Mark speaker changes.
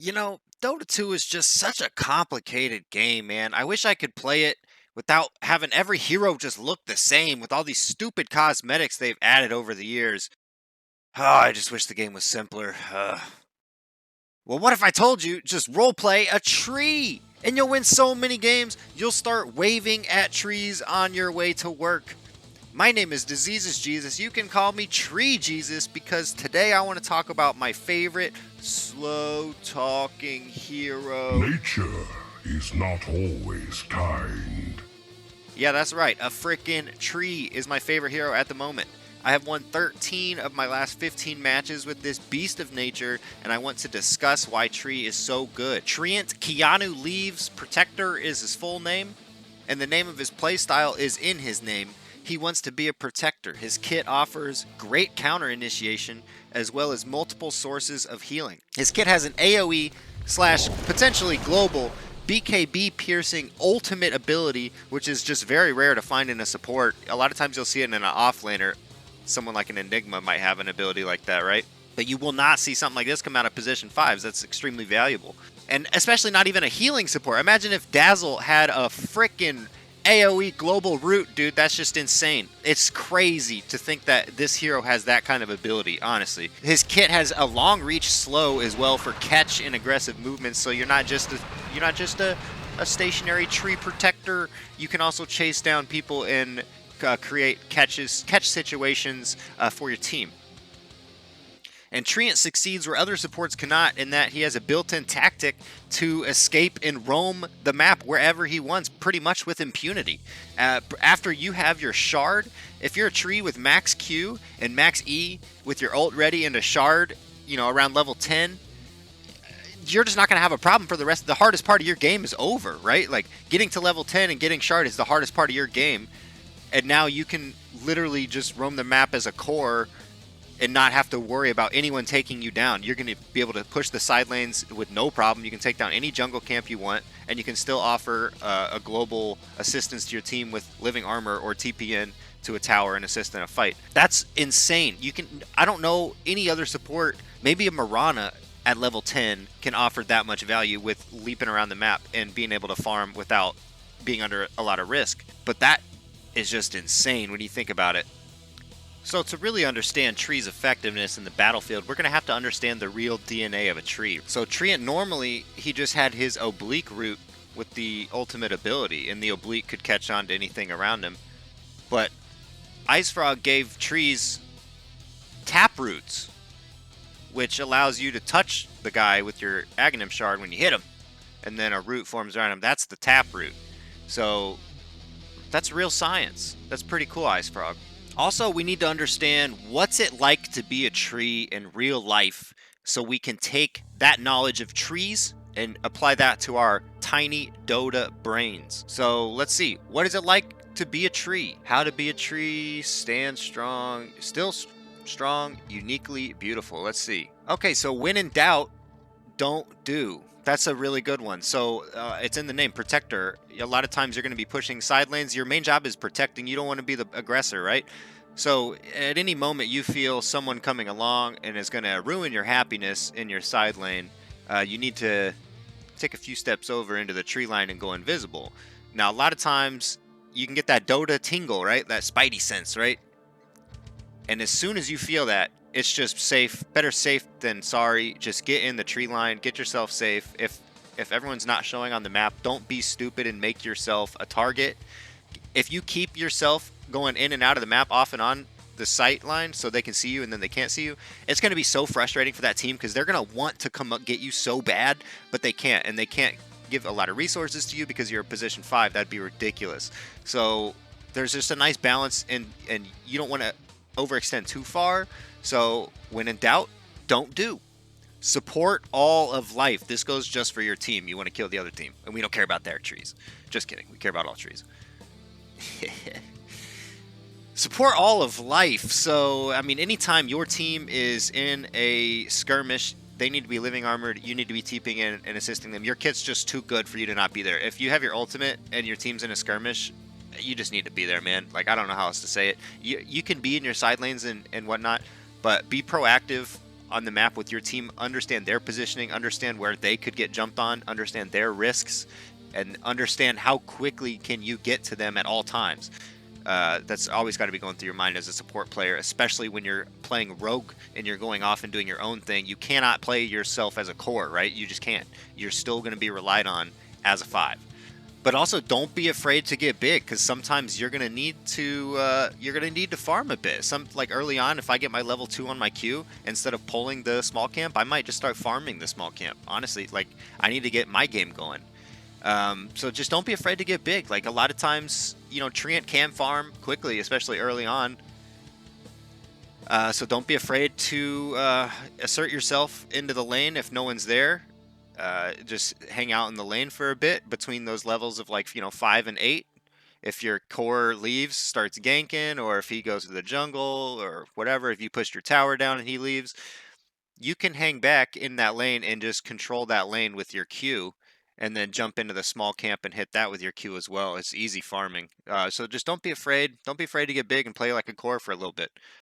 Speaker 1: Dota 2 is just such a complicated game, man. I wish I could play it without having every hero just look the same with all these stupid cosmetics they've added over the years. Oh, I just wish the game was simpler. Well, what if I told you just roleplay a tree and you'll win so many games, you'll start waving at trees on your way to work. My name is Diseases Jesus. You can call me Tree Jesus because today I want to talk about my favorite slow talking hero.
Speaker 2: Nature is not always kind.
Speaker 1: Yeah, that's right. A freaking tree is my favorite hero at the moment. I have won 13 of my last 15 matches with this beast of nature, and I want to discuss why Tree is so good. Treant Keanu Leaves Protector is his full name, and the name of his playstyle is in his name. He wants to be a protector. His kit offers great counter initiation as well as multiple sources of healing. His kit has an AoE / potentially global BKB piercing ultimate ability, which is just very rare to find in a support. A lot of times you'll see it in an offlaner. Someone like an Enigma might have an ability like that, right? But you will not see something like this come out of position 5s. That's extremely valuable. And especially not even a healing support. Imagine if Dazzle had a frickin' AoE global root, dude. That's just insane. It's crazy to think that this hero has that kind of ability, honestly. His kit has a long reach slow as well for catch and aggressive movements, so you're not just a stationary tree protector. You can also chase down people and create catch situations for your team. And Treant succeeds where other supports cannot in that he has a built-in tactic to escape and roam the map wherever he wants, pretty much with impunity. After you have your shard, if you're a tree with max Q and max E with your ult ready and a shard, around level 10, you're just not going to have a problem for the rest. The hardest part of your game is over, right? Like, getting to level 10 and getting shard is the hardest part of your game. And now you can literally just roam the map as a core and not have to worry about anyone taking you down. You're going to be able to push the side lanes with no problem. You can take down any jungle camp you want, and you can still offer a global assistance to your team with living armor or TPN to a tower and assist in a fight. That's insane. I don't know any other support, maybe a Mirana at level 10 can offer that much value with leaping around the map and being able to farm without being under a lot of risk. But that is just insane when you think about it. So to really understand Tree's effectiveness in the battlefield, we're going to have to understand the real DNA of a tree. So Treant, normally, he just had his oblique root with the ultimate ability, and the oblique could catch on to anything around him. But IceFrog gave trees tap roots, which allows you to touch the guy with your Aghanim shard when you hit him, and then a root forms around him. That's the tap root. So that's real science. That's pretty cool, IceFrog. Also, we need to understand what's it like to be a tree in real life so we can take that knowledge of trees and apply that to our tiny Dota brains. So let's see, what is it like to be a tree? How to be a tree, stand strong, still strong, uniquely beautiful. Let's see. Okay, so when in doubt, don't do. That's a really good one. So it's in the name, protector. A lot of times you're going to be pushing side lanes. Your main job is protecting. You don't want to be the aggressor, right? So at any moment you feel someone coming along and is going to ruin your happiness in your side lane, you need to take a few steps over into the tree line and go invisible. Now, a lot of times you can get that Dota tingle, right? That spidey sense, right? And as soon as you feel that, it's just safe. Better safe than sorry. Just get in the tree line. Get yourself safe. If everyone's not showing on the map, don't be stupid and make yourself a target. If you keep yourself going in and out of the map off and on the sight line so they can see you and then they can't see you, it's going to be so frustrating for that team because they're going to want to come up get you so bad, but they can't. And they can't give a lot of resources to you because you're a position 5. That'd be ridiculous. So there's just a nice balance, and you don't want to overextend too far. So when in doubt, don't do. Support all of life. This goes just for your team. You want to kill the other team, and we don't care about their trees. Just kidding. We care about all trees. Support all of life. So, I mean, anytime your team is in a skirmish, they need to be living armored. You need to be TPing in and assisting them. Your kit's just too good for you to not be there. If you have your ultimate and your team's in a skirmish, you just need to be there, man. Like, I don't know how else to say it. You can be in your side lanes and whatnot, but be proactive on the map with your team, understand their positioning, understand where they could get jumped on, understand their risks, and understand how quickly can you get to them at all times. That's always got to be going through your mind as a support player, especially when you're playing rogue and you're going off and doing your own thing. You cannot play yourself as a core, right? You just can't. You're still going to be relied on as a 5. But also, don't be afraid to get big, because sometimes you're gonna need to farm a bit. Like early on, if I get my level 2 on my queue, instead of pulling the small camp, I might just start farming the small camp. Honestly, like I need to get my game going. So just don't be afraid to get big. Like a lot of times, Treant can farm quickly, especially early on. So don't be afraid to assert yourself into the lane if no one's there. Just hang out in the lane for a bit between those levels of 5 and 8. If your core leaves, starts ganking, or if he goes to the jungle or whatever, if you pushed your tower down and he leaves, you can hang back in that lane and just control that lane with your Q, and then jump into the small camp and hit that with your Q as well. It's easy farming. So just don't be afraid. Don't be afraid to get big and play like a core for a little bit.